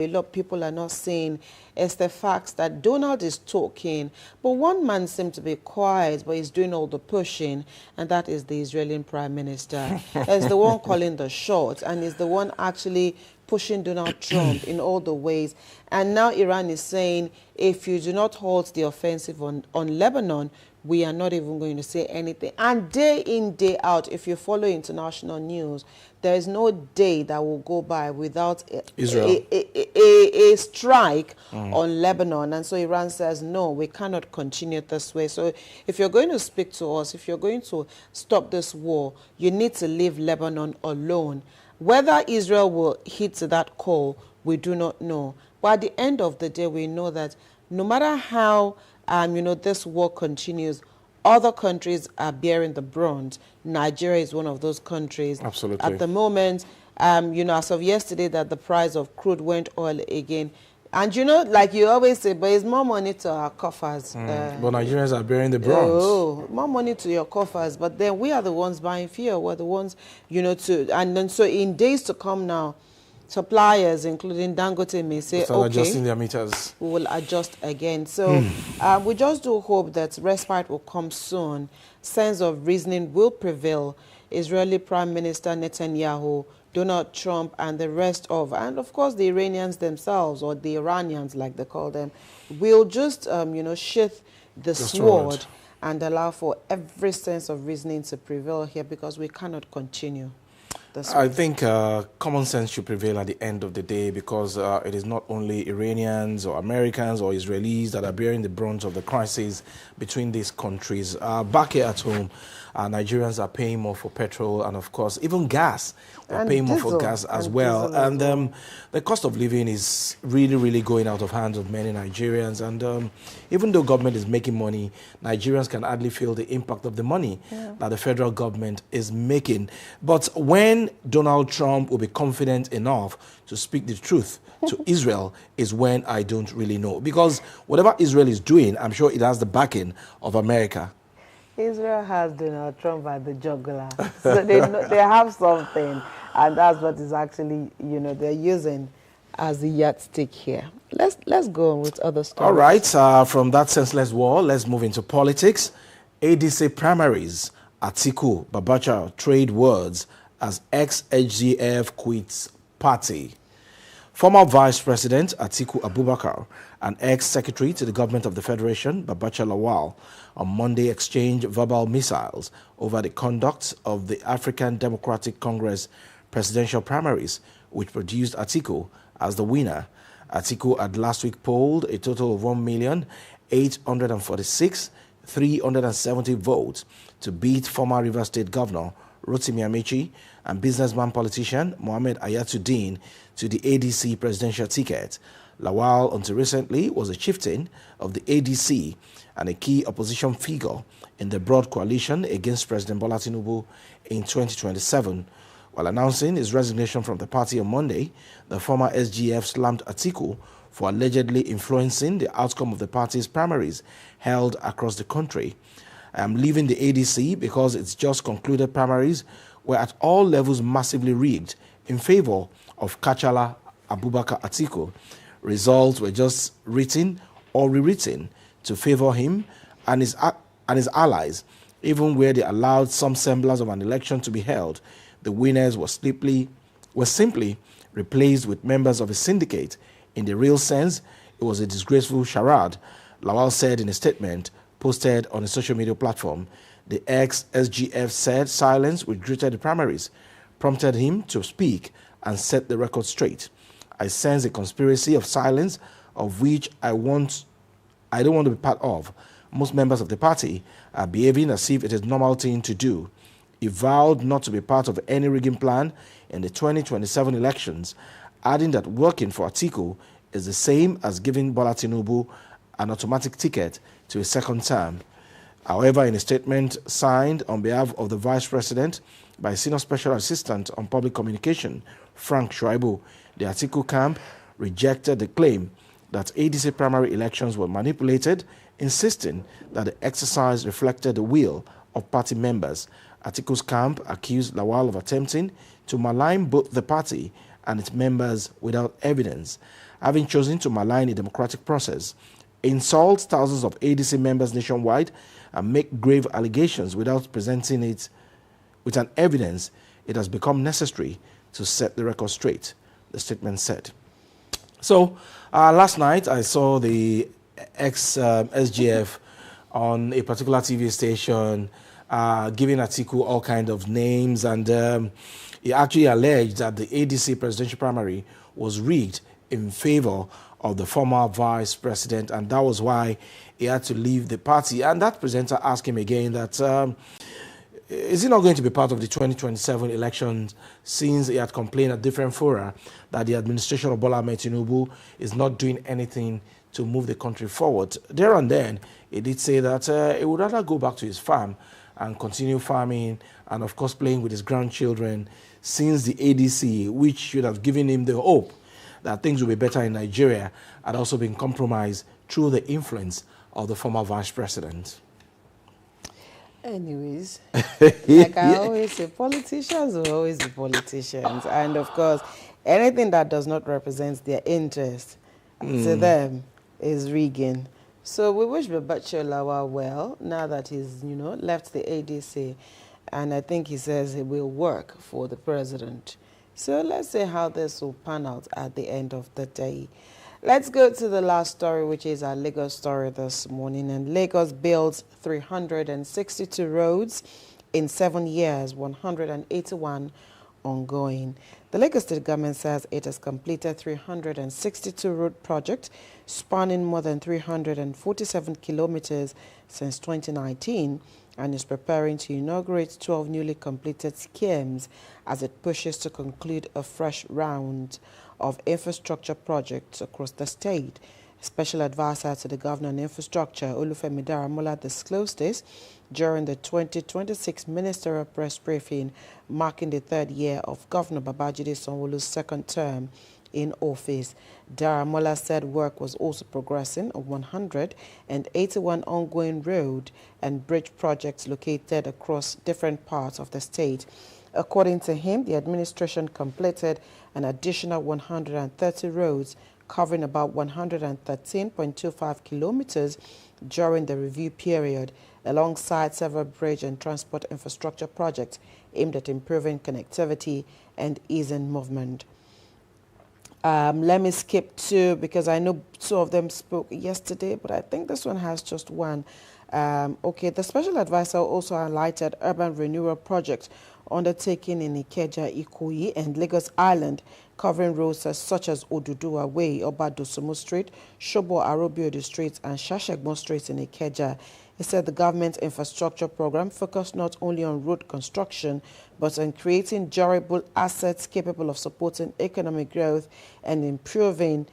a lot of people are not seeing is the fact that Donald is talking, but one man seems to be quiet, but he's doing all the pushing, and that is the Israeli Prime Minister. He's the one calling the shots, and he's the one actually pushing Donald Trump in all the ways. And now Iran is saying, if you do not halt the offensive on Lebanon, we are not even going to say anything. And day in, day out, if you follow international news, there is no day that will go by without a strike on Lebanon. And so Iran says, no, we cannot continue this way. So if you're going to speak to us, if you're going to stop this war, you need to leave Lebanon alone. Whether Israel will hit that call, we do not know. But at the end of the day, we know that no matter how this war continues, other countries are bearing the brunt. Nigeria is one of those countries. Absolutely. At the moment, as of yesterday, that the price of crude went oil again. And like you always say, but it's more money to our coffers. But Nigerians are bearing the brunt. Oh, more money to your coffers. But then we are the ones buying fuel. We're the ones, and then so in days to come now, suppliers, including Dangote, may say, okay, adjusting their meters. We will adjust again. So we just do hope that respite will come soon. Sense of reasoning will prevail. Israeli Prime Minister Netanyahu, Donald Trump, and the rest of, and of course the Iranians themselves, or the Iranians like they call them, will just, sheath the sword and allow for every sense of reasoning to prevail here, because we cannot continue. I think common sense should prevail at the end of the day, because it is not only Iranians or Americans or Israelis that are bearing the brunt of the crisis between these countries. Back here at home, Nigerians are paying more for petrol and, of course, even gas. They're paying more for gas as well. And the cost of living is really, really going out of hands of many Nigerians. And even though government is making money, Nigerians can hardly feel the impact of the money that the federal government is making. But when Donald Trump will be confident enough to speak the truth to Israel is when I don't really know. Because whatever Israel is doing, I'm sure it has the backing of America. Israel has Donald Trump at the jugular. So they have something, and that's what is actually, they're using as the yardstick here. Let's go on with other stories. All right, from that senseless war, let's move into politics. ADC primaries, Atiku Babacha trade words as ex-HGF quits party. Former Vice President Atiku Abubakar and ex-secretary to the government of the Federation, Babacha Lawal, on Monday exchanged verbal missiles over the conduct of the African Democratic Congress presidential primaries, which produced Atiku as the winner. Atiku had last week polled a total of 1,846,370 votes to beat former Rivers State Governor Rotimi Amechi and businessman politician Mohammed Ayatuddin to the ADC presidential ticket. Lawal, until recently, was a chieftain of the ADC and a key opposition figure in the broad coalition against President Bola Tinubu in 2027. While announcing his resignation from the party on Monday, the former SGF slammed Atiku for allegedly influencing the outcome of the party's primaries held across the country. I am leaving the ADC because its just concluded primaries were at all levels massively rigged in favor of Kachala Abubakar Atiku. Results were just written or rewritten to favor him and his allies. Even where they allowed some semblance of an election to be held, the winners were simply replaced with members of a syndicate. In the real sense, it was a disgraceful charade, Lawal said in a statement posted on a social media platform. The ex-SGF said silence which greeted the primaries prompted him to speak and set the record straight. I sense a conspiracy of silence of which I don't want to be part of. Most members of the party are behaving as if it is a normal thing to do. He vowed not to be part of any rigging plan in the 2027 elections, adding that working for Atiku is the same as giving Bola Tinubu an automatic ticket to a second term. However, in a statement signed on behalf of the Vice President by Senior Special Assistant on Public Communication, Frank Shuaibu, the Atiku camp rejected the claim that ADC primary elections were manipulated, insisting that the exercise reflected the will of party members. Atiku's camp accused Lawal of attempting to malign both the party and its members without evidence. having chosen to malign the democratic process, insult thousands of ADC members nationwide, and make grave allegations without presenting it with an evidence, it has become necessary to set the record straight, the statement said. So, last night I saw the ex-SGF on a particular TV station giving Atiku all kinds of names, and he actually alleged that the ADC presidential primary was rigged in favor of the former vice president, and that was why he had to leave the party. And that presenter asked him again that is he not going to be part of the 2027 elections, since he had complained at different fora that the administration of Bola Ahmed Tinubu is not doing anything to move the country forward. There and then, he did say that he would rather go back to his farm and continue farming and, of course, playing with his grandchildren, since the ADC, which should have given him the hope that things will be better in Nigeria, had also been compromised through the influence of the former vice president. Anyways, like I always say, politicians will always be politicians. And of course, anything that does not represent their interest to them is rigging. So we wish Babacho Lawa well, now that he's, left the ADC. And I think he says he will work for the president. So let's see how this will pan out at the end of the day. Let's go to the last story, which is our Lagos story this morning. And Lagos builds 362 roads in 7 years, 181 ongoing. The Lagos State government says it has completed 362 road projects spanning more than 347 kilometers since 2019, and is preparing to inaugurate 12 newly completed schemes as it pushes to conclude a fresh round of infrastructure projects across the state. Special advisor to the governor on infrastructure, Olufemi Daramola, disclosed this during the 2026 ministerial press briefing marking the third year of Governor Babajide Sanwo-Olu's second term in office. Daramola said work was also progressing on 181 ongoing road and bridge projects located across different parts of the state. According to him, the administration completed an additional 130 roads covering about 113.25 kilometers during the review period, alongside several bridge and transport infrastructure projects aimed at improving connectivity and easing movement. Let me skip two, because I know two of them spoke yesterday, but I think this one has just one. Okay, the special advisor also highlighted urban renewal projects undertaken in Ikeja, Ikoyi, and Lagos Island, covering roads such as Oduduwa Way, Obadosumu Street, Shobo Arobiodo Street, and Shashegbon Street in Ikeja. He said the government infrastructure program focused not only on road construction, but on creating durable assets capable of supporting economic growth and improving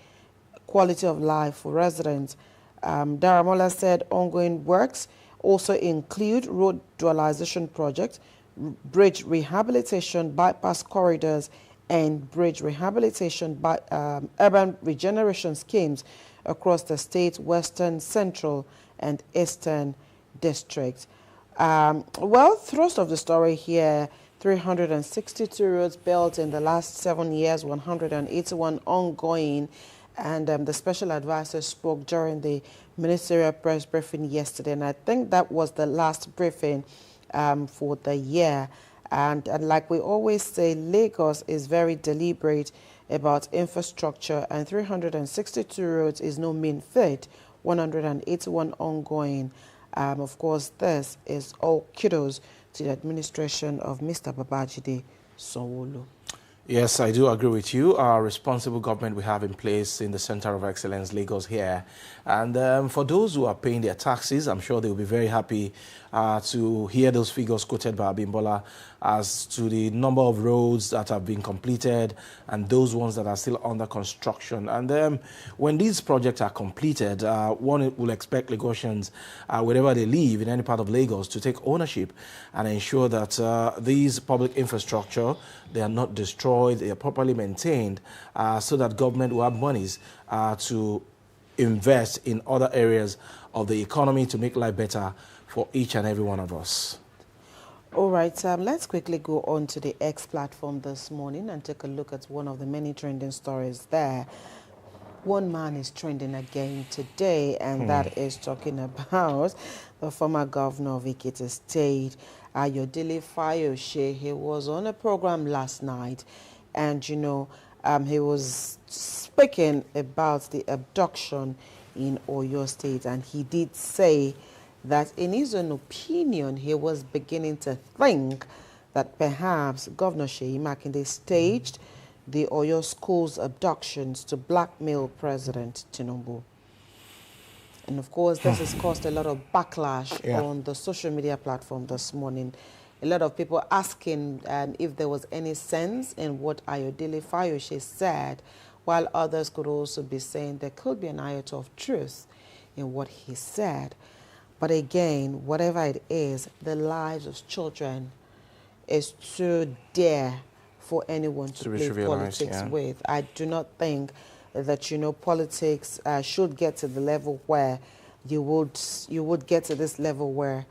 quality of life for residents. Daramola said ongoing works also include road dualization projects, bridge rehabilitation, bypass corridors, and bridge rehabilitation by urban regeneration schemes across the state's western, central, and eastern districts. Well, thrust of the story here, 362 roads built in the last 7 years, 181 ongoing, and the special advisor spoke during the ministerial press briefing yesterday, and I think that was the last briefing for the year. And like we always say, Lagos is very deliberate about infrastructure, and 362 roads is no mean feat, 181 ongoing. Of course, this is all kudos to the administration of Mr. Babajide Sanwo-Olu. Yes, I do agree with you. Our responsible government we have in place in the Center of Excellence, Lagos here. And for those who are paying their taxes, I'm sure they will be very happy to hear those figures quoted by Abimbola as to the number of roads that have been completed and those ones that are still under construction. And when these projects are completed, one will expect Lagosians, wherever they live in any part of Lagos, to take ownership and ensure that these public infrastructure, they are not destroyed, they are properly maintained, so that government will have monies to invest in other areas of the economy to make life better for each and every one of us. All right, let's quickly go on to the X platform this morning and take a look at one of the many trending stories there. one man is trending again today, and that is talking about the former governor of Ekiti State, Ayodele Fayose. He was on a program last night, and he was speaking about the abduction in Oyo State, and he did say that in his own opinion, he was beginning to think that perhaps Governor Seyi Makinde staged the Oyo schools abductions to blackmail President Tinubu. And of course, this has caused a lot of backlash on the social media platform this morning. A lot of people asking if there was any sense in what Ayodele Fayose said, while others could also be saying there could be an iota of truth in what he said. But again, whatever it is, the lives of children is too dear for anyone to play politics with. I do not think that, politics should get to the level where you would get to this level where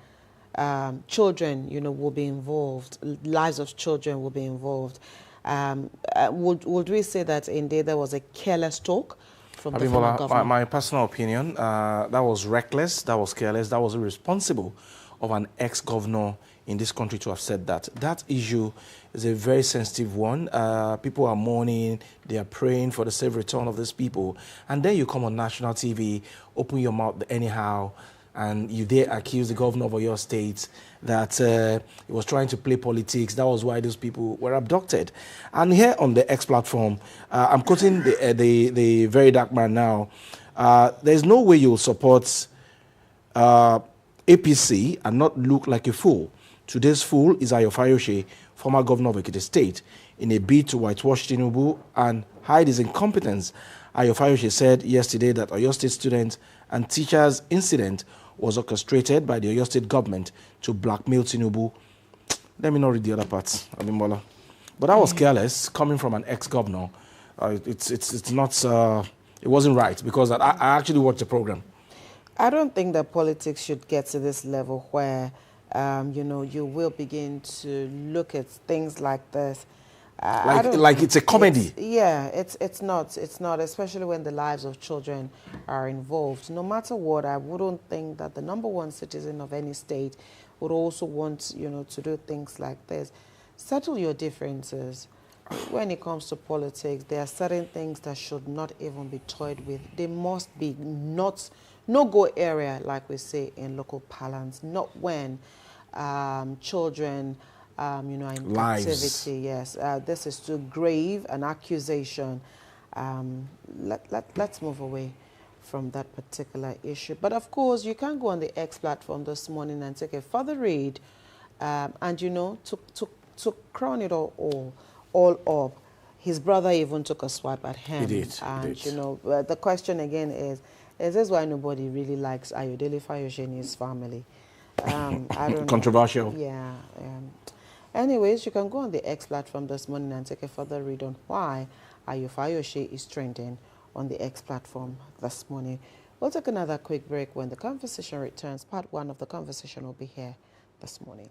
children, will be involved, lives of children will be involved. Would we say that indeed there was a careless talk from the former governor? My personal opinion, that was reckless, that was careless, that was irresponsible of an ex-governor in this country to have said that. That issue is a very sensitive one. People are mourning, they are praying for the safe return of these people. And then you come on national TV, open your mouth anyhow, and you dare accuse the governor of your state that he was trying to play politics. That was why those people were abducted. And here on the X platform, I'm quoting the very dark man now. There's no way you'll support APC and not look like a fool. Today's fool is Ayodele Fayose, former governor of Ekiti State. In a bid to whitewash Tinubu and hide his incompetence, Ayodele Fayose said yesterday that Oyo State students and teachers' incident was orchestrated by the Oyo State government to blackmail Tinubu. Let me not read the other parts, Abimbola. But that was careless, coming from an ex-governor. It's not, it wasn't right, because I actually watched the program. I don't think that politics should get to this level where, you will begin to look at things like this. Like it's a comedy. It's not, especially when the lives of children are involved. No matter what, I wouldn't think that the #1 citizen of any state would also want, to do things like this. Settle your differences. When it comes to politics, there are certain things that should not even be toyed with. They must be no-go area, like we say in local parlance, not when children are in captivity. Yes, this is too grave an accusation. Let's move away from that particular issue. But of course, you can go on the X platform this morning and take a further read, and to crown it all up, his brother even took a swipe at him. He did. And the question again is this why nobody really likes Ayodele Fayose and his family? I don't Controversial. know. Yeah. Anyways, you can go on the X platform this morning and take a further read on why Ayodele Fayose is trending on the X platform this morning. We'll take another quick break. When the conversation returns, part 1 of the conversation will be here this morning.